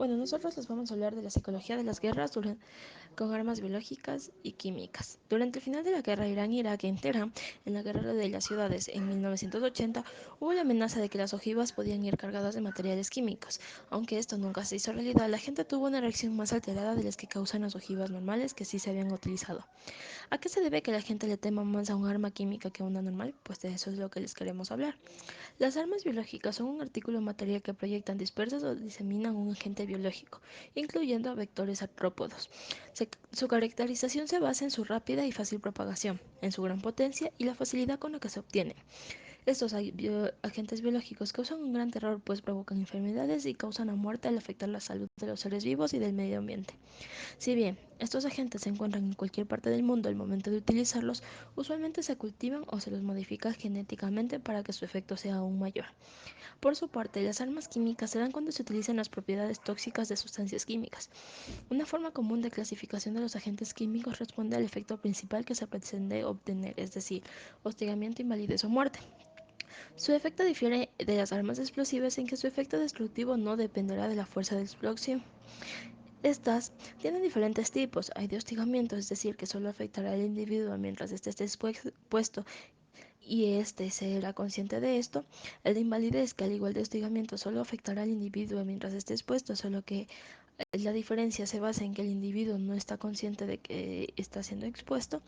Bueno, nosotros les vamos a hablar de la psicología de las guerras con armas biológicas y químicas. Durante el final de la guerra Irán-Irak en Teherán, en la guerra de las ciudades en 1980, hubo la amenaza de que las ojivas podían ir cargadas de materiales químicos. Aunque esto nunca se hizo realidad, la gente tuvo una reacción más alterada de las que causan las ojivas normales que sí se habían utilizado. ¿A qué se debe que la gente le tema más a un arma química que a una normal? Pues de eso es lo que les queremos hablar. Las armas biológicas son un artículo material que proyectan, dispersan o diseminan un agente biológico, incluyendo a vectores artrópodos. Su caracterización se basa en su rápida y fácil propagación, en su gran potencia y la facilidad con la que se obtiene. Estos agentes biológicos causan un gran terror, pues provocan enfermedades y causan la muerte al afectar la salud de los seres vivos y del medio ambiente. Si bien estos agentes se encuentran en cualquier parte del mundo al momento de utilizarlos, usualmente se cultivan o se los modifica genéticamente para que su efecto sea aún mayor. Por su parte, las armas químicas se dan cuando se utilizan las propiedades tóxicas de sustancias químicas. Una forma común de clasificación de los agentes químicos responde al efecto principal que se pretende obtener, es decir, hostigamiento, invalidez o muerte. Su efecto difiere de las armas explosivas en que su efecto destructivo no dependerá de la fuerza de explosión. Estas tienen diferentes tipos. Hay de hostigamiento, es decir, que solo afectará al individuo mientras esté expuesto y éste será consciente de esto. El de invalidez, que al igual de hostigamiento solo afectará al individuo mientras esté expuesto, solo que la diferencia se basa en que el individuo no está consciente de que está siendo expuesto,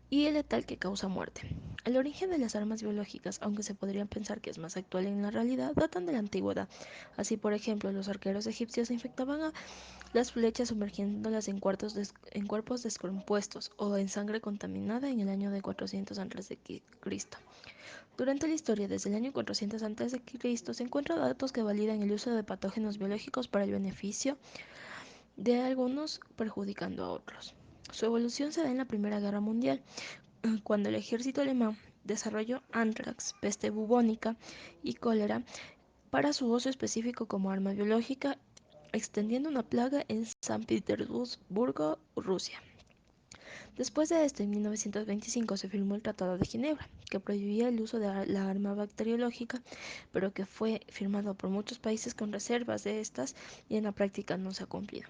y el letal, que causa muerte. El origen de las armas biológicas, aunque se podría pensar que es más actual en la realidad, datan de la antigüedad. Así, por ejemplo, los arqueros egipcios infectaban a las flechas sumergiéndolas en cuerpos descompuestos o en sangre contaminada en el año de 400 a.C. Durante la historia, desde el año 400 a.C., se encuentran datos que validan el uso de patógenos biológicos para el beneficio de algunos, perjudicando a otros. Su evolución se da en la Primera Guerra Mundial, cuando el ejército alemán desarrolló anthrax, peste bubónica y cólera para su uso específico como arma biológica, extendiendo una plaga en San Petersburgo, Rusia. Después de esto, en 1925 se firmó el Tratado de Ginebra, que prohibía el uso de la arma bacteriológica, pero que fue firmado por muchos países con reservas de estas y en la práctica no se ha cumplido,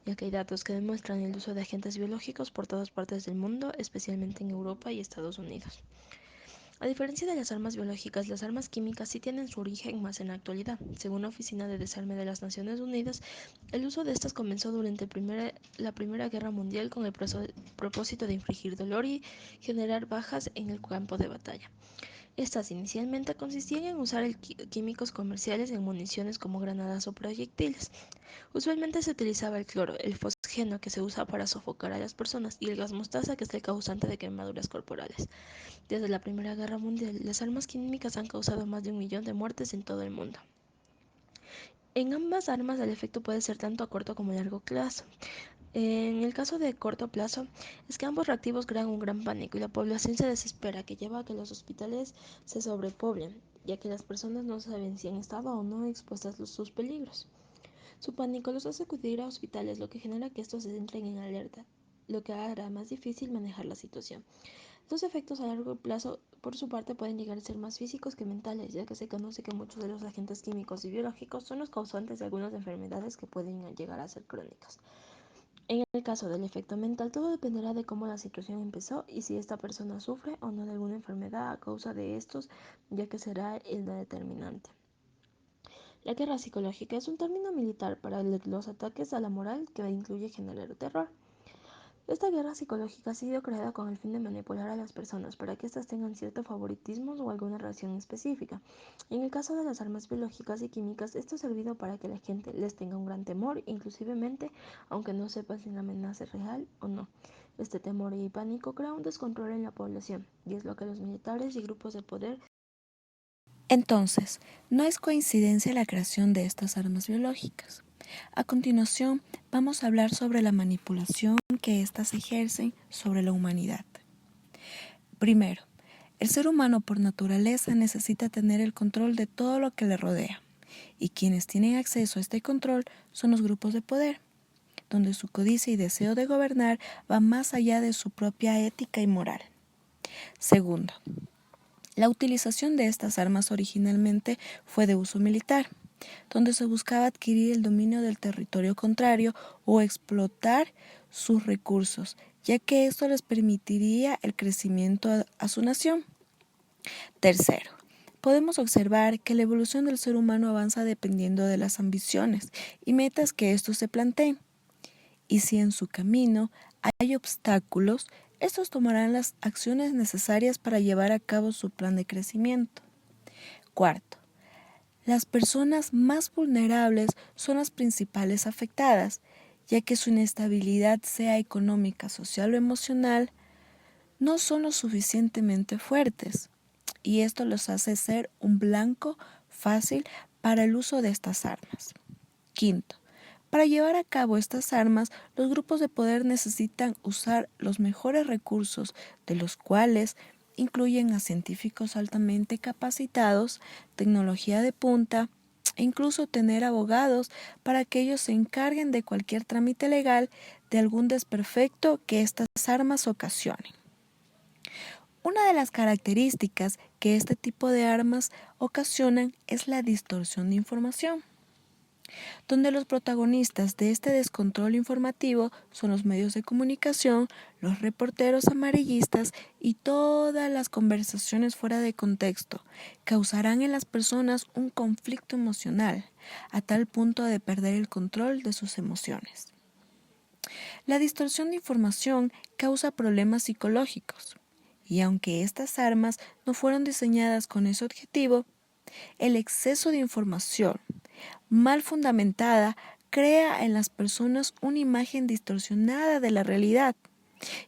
ya que hay datos que demuestran el uso de agentes biológicos por todas partes del mundo, especialmente en Europa y Estados Unidos. A diferencia de las armas biológicas, las armas químicas sí tienen su origen más en la actualidad. Según la Oficina de Desarme de las Naciones Unidas, el uso de estas comenzó durante la Primera Guerra Mundial con el propósito de infligir dolor y generar bajas en el campo de batalla. Estas inicialmente consistían en usar químicos comerciales en municiones como granadas o proyectiles. Usualmente se utilizaba el cloro, el fosgeno, que se usa para sofocar a las personas, y el gas mostaza, que es el causante de quemaduras corporales. Desde la Primera Guerra Mundial, las armas químicas han causado más de 1 millón de muertes en todo el mundo. En ambas armas el efecto puede ser tanto a corto como a largo plazo. En el caso de corto plazo, es que ambos reactivos crean un gran pánico y la población se desespera, que lleva a que los hospitales se sobrepoblen, ya que las personas no saben si han estado o no expuestas a sus peligros. Su pánico los hace acudir a hospitales, lo que genera que estos se entren en alerta, lo que hará más difícil manejar la situación. Los efectos a largo plazo, por su parte, pueden llegar a ser más físicos que mentales, ya que se conoce que muchos de los agentes químicos y biológicos son los causantes de algunas enfermedades que pueden llegar a ser crónicas. En el caso del efecto mental, todo dependerá de cómo la situación empezó y si esta persona sufre o no de alguna enfermedad a causa de estos, ya que será el determinante. La guerra psicológica es un término militar para los ataques a la moral que incluye generar terror. Esta guerra psicológica ha sido creada con el fin de manipular a las personas para que éstas tengan cierto favoritismo o alguna reacción específica. En el caso de las armas biológicas y químicas, esto ha servido para que la gente les tenga un gran temor, inclusivemente aunque no sepan si la amenaza es real o no. Este temor y pánico crea un descontrol en la población, y es lo que los militares y grupos de poder. Entonces, no es coincidencia la creación de estas armas biológicas. A continuación, vamos a hablar sobre la manipulación que éstas ejercen sobre la humanidad. Primero, el ser humano por naturaleza necesita tener el control de todo lo que le rodea, y quienes tienen acceso a este control son los grupos de poder, donde su codicia y deseo de gobernar va más allá de su propia ética y moral. Segundo, la utilización de estas armas originalmente fue de uso militar, donde se buscaba adquirir el dominio del territorio contrario o explotar sus recursos, ya que esto les permitiría el crecimiento a su nación. Tercero, podemos observar que la evolución del ser humano avanza dependiendo de las ambiciones y metas que estos se planteen. Y si en su camino hay obstáculos, estos tomarán las acciones necesarias para llevar a cabo su plan de crecimiento. Cuarto, las personas más vulnerables son las principales afectadas, ya que su inestabilidad, sea económica, social o emocional, no son lo suficientemente fuertes, y esto los hace ser un blanco fácil para el uso de estas armas. Quinto, para llevar a cabo estas armas, los grupos de poder necesitan usar los mejores recursos, de los cuales incluyen a científicos altamente capacitados, tecnología de punta, e incluso tener abogados para que ellos se encarguen de cualquier trámite legal de algún desperfecto que estas armas ocasionen. Una de las características que este tipo de armas ocasionan es la distorsión de información, donde los protagonistas de este descontrol informativo son los medios de comunicación, los reporteros amarillistas y todas las conversaciones fuera de contexto causarán en las personas un conflicto emocional a tal punto de perder el control de sus emociones. La distorsión de información causa problemas psicológicos, y aunque estas armas no fueron diseñadas con ese objetivo, el exceso de información mal fundamentada crea en las personas una imagen distorsionada de la realidad,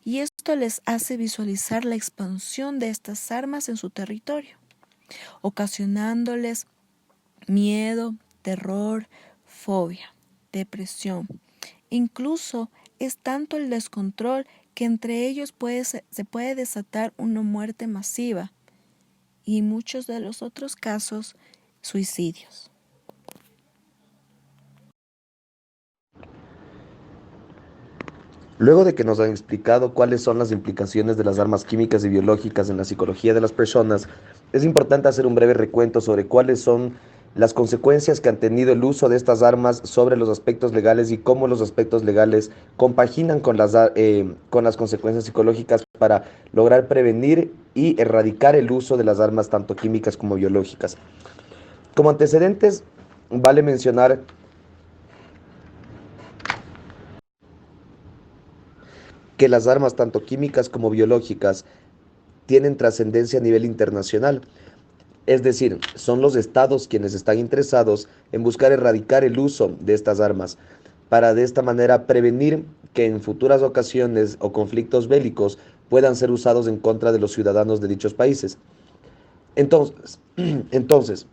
y esto les hace visualizar la expansión de estas armas en su territorio, ocasionándoles miedo, terror, fobia, depresión. Incluso es tanto el descontrol que entre ellos se puede desatar una muerte masiva y muchos de los otros casos, suicidios. Luego de que nos han explicado cuáles son las implicaciones de las armas químicas y biológicas en la psicología de las personas, es importante hacer un breve recuento sobre cuáles son las consecuencias que han tenido el uso de estas armas sobre los aspectos legales y cómo los aspectos legales compaginan con las consecuencias psicológicas para lograr prevenir y erradicar el uso de las armas tanto químicas como biológicas. Como antecedentes, vale mencionar que las armas tanto químicas como biológicas tienen trascendencia a nivel internacional. Es decir, son los estados quienes están interesados en buscar erradicar el uso de estas armas, para de esta manera prevenir que en futuras ocasiones o conflictos bélicos puedan ser usados en contra de los ciudadanos de dichos países. Entonces,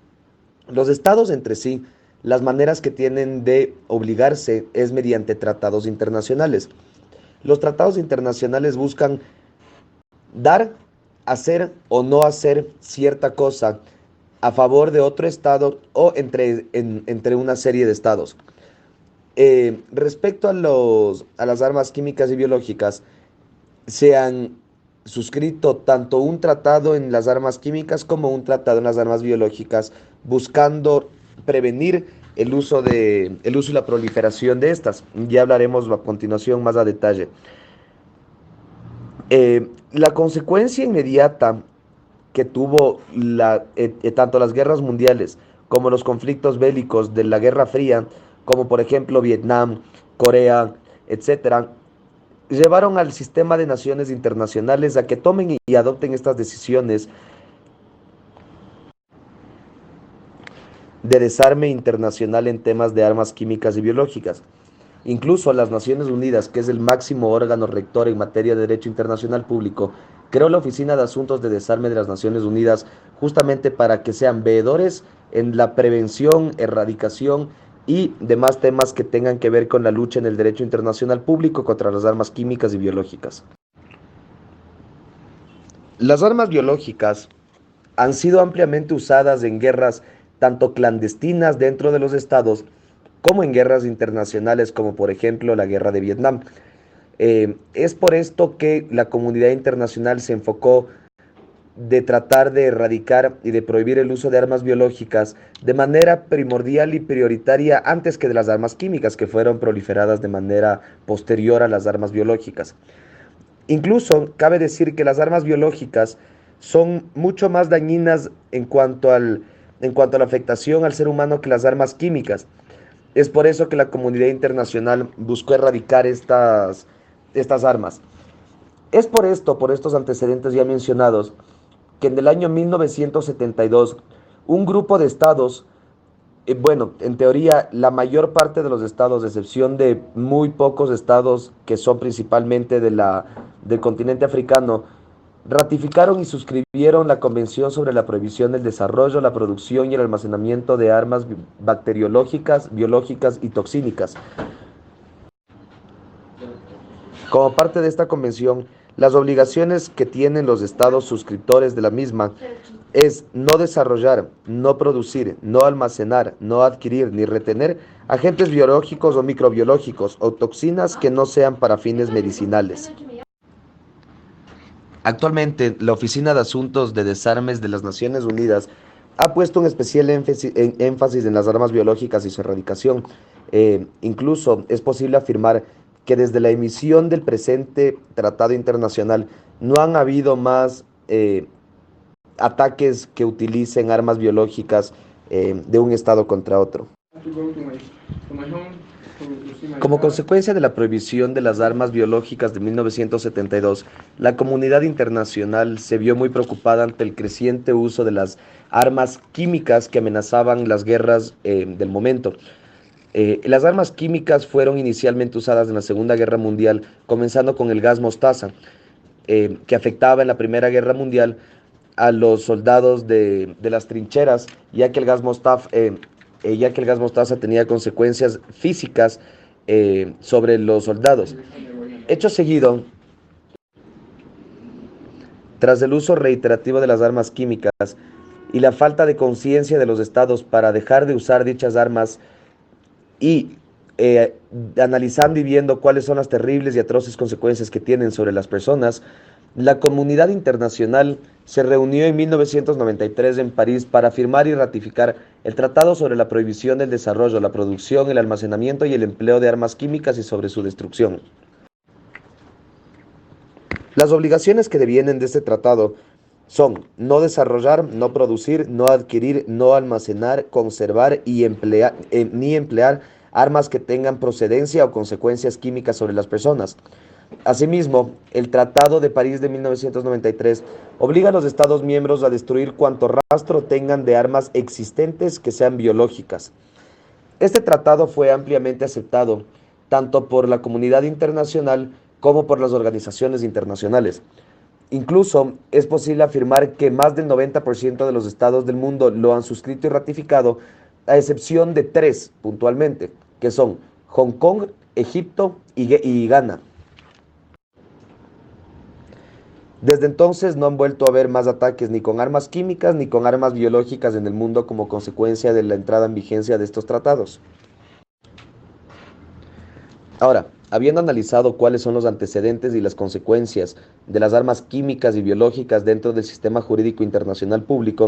los estados entre sí, las maneras que tienen de obligarse es mediante tratados internacionales. Los tratados internacionales buscan dar, hacer o no hacer cierta cosa a favor de otro estado o entre una serie de estados. Respecto a las armas químicas y biológicas, se han suscrito tanto un tratado en las armas químicas como un tratado en las armas biológicas, buscando prevenir el uso y la proliferación de estas. Ya hablaremos a continuación más a detalle. La consecuencia inmediata que tuvo tanto las guerras mundiales como los conflictos bélicos de la Guerra Fría, como por ejemplo Vietnam, Corea, etcétera, llevaron al sistema de naciones internacionales a que tomen y adopten estas decisiones de desarme internacional en temas de armas químicas y biológicas. Incluso las Naciones Unidas, que es el máximo órgano rector en materia de derecho internacional público, creó la Oficina de Asuntos de Desarme de las Naciones Unidas justamente para que sean veedores en la prevención, erradicación y demás temas que tengan que ver con la lucha en el derecho internacional público contra las armas químicas y biológicas. Las armas biológicas han sido ampliamente usadas en guerras tanto clandestinas dentro de los estados como en guerras internacionales, como por ejemplo la guerra de Vietnam. Es por esto que la comunidad internacional se enfocó de tratar de erradicar y de prohibir el uso de armas biológicas de manera primordial y prioritaria antes que de las armas químicas que fueron proliferadas de manera posterior a las armas biológicas. Incluso cabe decir que las armas biológicas son mucho más dañinas en cuanto a la afectación al ser humano que las armas químicas. Es por eso que la comunidad internacional buscó erradicar estas armas. Es por estos antecedentes ya mencionados, que en el año 1972 un grupo de estados, bueno, en teoría la mayor parte de los estados, a excepción de muy pocos estados que son principalmente del continente africano, ratificaron y suscribieron la Convención sobre la prohibición del desarrollo, la producción y el almacenamiento de armas bacteriológicas, biológicas y toxínicas. Como parte de esta convención, las obligaciones que tienen los estados suscriptores de la misma es no desarrollar, no producir, no almacenar, no adquirir ni retener agentes biológicos o microbiológicos o toxinas que no sean para fines medicinales. Actualmente, la Oficina de Asuntos de Desarmes de las Naciones Unidas ha puesto un especial énfasis en las armas biológicas y su erradicación. Incluso es posible afirmar que desde la emisión del presente tratado internacional no han habido más ataques que utilicen armas biológicas de un estado contra otro. Como consecuencia de la prohibición de las armas biológicas de 1972, la comunidad internacional se vio muy preocupada ante el creciente uso de las armas químicas que amenazaban las guerras del momento. Las armas químicas fueron inicialmente usadas en la Segunda Guerra Mundial, comenzando con el gas mostaza, que afectaba en la Primera Guerra Mundial a los soldados de las trincheras, ya que el gas mostaza tenía consecuencias físicas sobre los soldados. Hecho seguido, tras el uso reiterativo de las armas químicas y la falta de conciencia de los estados para dejar de usar dichas armas y analizando y viendo cuáles son las terribles y atroces consecuencias que tienen sobre las personas, la comunidad internacional se reunió en 1993 en París para firmar y ratificar el Tratado sobre la prohibición del desarrollo, la producción, el almacenamiento y el empleo de armas químicas y sobre su destrucción. Las obligaciones que devienen de este tratado son no desarrollar, no producir, no adquirir, no almacenar, conservar y ni emplear armas que tengan procedencia o consecuencias químicas sobre las personas. Asimismo, el Tratado de París de 1993 obliga a los Estados miembros a destruir cuanto rastro tengan de armas existentes que sean biológicas. Este tratado fue ampliamente aceptado tanto por la comunidad internacional como por las organizaciones internacionales. Incluso es posible afirmar que más del 90% de los estados del mundo lo han suscrito y ratificado, a excepción de 3 puntualmente, que son Hong Kong, Egipto y Ghana. Desde entonces no han vuelto a haber más ataques ni con armas químicas ni con armas biológicas en el mundo como consecuencia de la entrada en vigencia de estos tratados. Ahora, habiendo analizado cuáles son los antecedentes y las consecuencias de las armas químicas y biológicas dentro del sistema jurídico internacional público,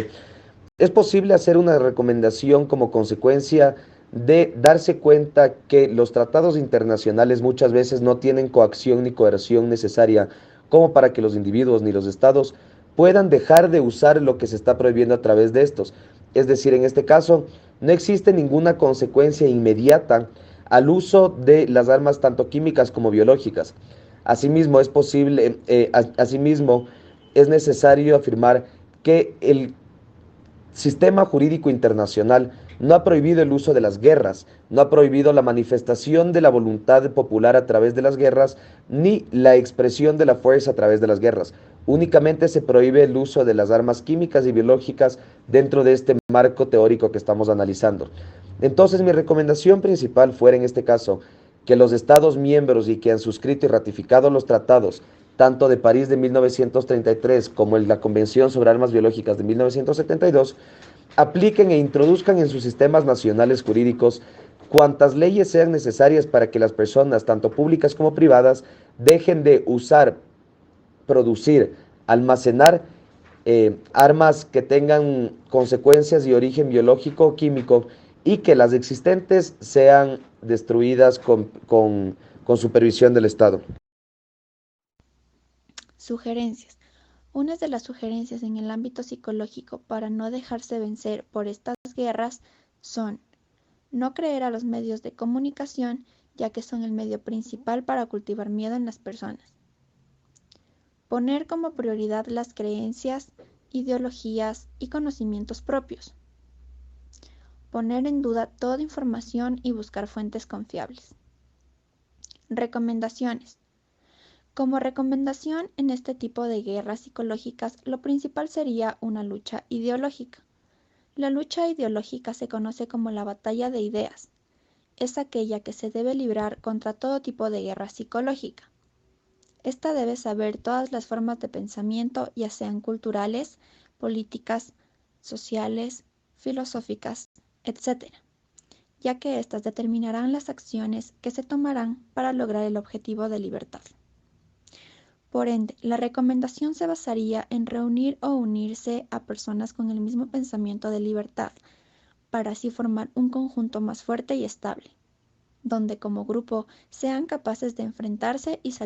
es posible hacer una recomendación como consecuencia de darse cuenta que los tratados internacionales muchas veces no tienen coacción ni coerción necesaria como para que los individuos ni los estados puedan dejar de usar lo que se está prohibiendo a través de estos. Es decir, en este caso, no existe ninguna consecuencia inmediata al uso de las armas tanto químicas como biológicas. Asimismo, es necesario afirmar que el sistema jurídico internacional no ha prohibido el uso de las guerras, no ha prohibido la manifestación de la voluntad popular a través de las guerras, ni la expresión de la fuerza a través de las guerras. Únicamente se prohíbe el uso de las armas químicas y biológicas dentro de este marco teórico que estamos analizando. Entonces, mi recomendación principal fuera en este caso que los Estados miembros y que han suscrito y ratificado los tratados, tanto de París de 1933 como en la Convención sobre Armas Biológicas de 1972, apliquen e introduzcan en sus sistemas nacionales jurídicos cuantas leyes sean necesarias para que las personas, tanto públicas como privadas, dejen de usar, producir, almacenar armas que tengan consecuencias de origen biológico o químico y que las existentes sean destruidas con supervisión del Estado. Sugerencias. Unas de las sugerencias en el ámbito psicológico para no dejarse vencer por estas guerras son no creer a los medios de comunicación, ya que son el medio principal para cultivar miedo en las personas. Poner como prioridad las creencias, ideologías y conocimientos propios. Poner en duda toda información y buscar fuentes confiables. Recomendaciones. Como recomendación en este tipo de guerras psicológicas, lo principal sería una lucha ideológica. La lucha ideológica se conoce como la batalla de ideas. Es aquella que se debe librar contra todo tipo de guerra psicológica. Esta debe saber todas las formas de pensamiento, ya sean culturales, políticas, sociales, filosóficas, etc., ya que éstas determinarán las acciones que se tomarán para lograr el objetivo de libertad. Por ende, la recomendación se basaría en reunir o unirse a personas con el mismo pensamiento de libertad, para así formar un conjunto más fuerte y estable, donde como grupo sean capaces de enfrentarse y salir